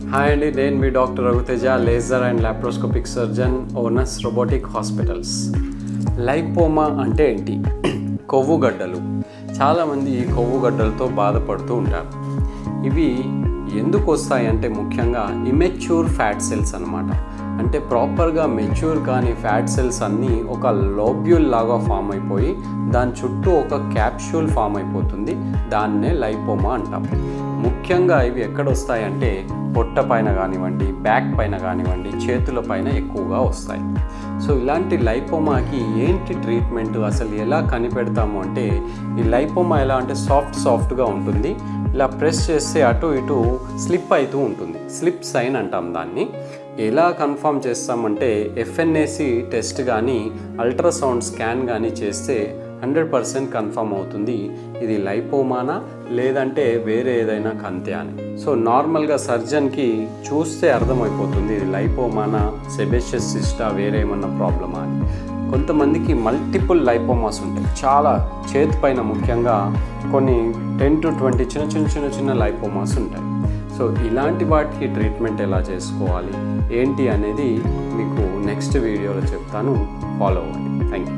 Hi అండి, నేను మీ doctor Raghuteja, laser and laparoscopic surgeon, Onus robotic hospitals. Lipoma అంటే ఏంటి? కొవ్వుగడ్డలు. చాలామంది ఈ కొవ్వుగడ్డలతో బాధపడుతూ ఉంటారు. ఇవి ఎందుకు వస్తాయంటే ముఖ్యంగా ఇమెచ్యూర్ ఫ్యాట్ సెల్స్ అన్నమాట. అంటే ప్రాపర్గా మెచ్యూర్ కానీ ఫ్యాట్ సెల్స్ అన్నీ ఒక లోబ్యూల్ లాగా ఫామ్ అయిపోయి దాని చుట్టూ ఒక క్యాప్సూల్ ఫామ్ అయిపోతుంది. దాన్నే లైపోమా అంటాం. ముఖ్యంగా ఇవి ఎక్కడ వస్తాయంటే పొట్ట పైన కానివ్వండి, బ్యాక్ పైన కానివ్వండి, చేతుల పైన ఎక్కువగా వస్తాయి. సో ఇలాంటి లైపోమాకి ఏంటి ట్రీట్మెంట్, అసలు ఎలా కనిపెడతాము అంటే, ఈ లైపోమా ఎలా అంటే సాఫ్ట్గా ఉంటుంది. ఇలా ప్రెస్ చేస్తే అటు ఇటు స్లిప్ అవుతూ ఉంటుంది. స్లిప్ సైన్ అంటాం దాన్ని. ఎలా కన్ఫర్మ్ చేస్తామంటే ఎఫ్ఎన్ఏసి టెస్ట్ కానీ అల్ట్రాసౌండ్ స్కాన్ కానీ చేస్తే 100% కన్ఫర్మ్ అవుతుంది ఇది లైపోమానా లేదంటే వేరే ఏదైనా కంతే అని. సో నార్మల్గా సర్జన్కి చూస్తే అర్థమైపోతుంది ఇది లైపోమానా, సెబేషియస్ సిస్టా, వేరే ఏమన్నా ప్రాబ్లమా అని. కొంతమందికి మల్టిపుల్ లైపోమాస్ ఉంటాయి. చాలా చేతి పైన ముఖ్యంగా కొన్ని 10 to 20 చిన్న లైపోమాస్ ఉంటాయి. సో ఇలాంటి వాటికి ట్రీట్మెంట్ ఎలా చేసుకోవాలి ఏంటి అనేది మీకు నెక్స్ట్ వీడియోలో చెప్తాను. ఫాలో అవ్వండి. Thank you.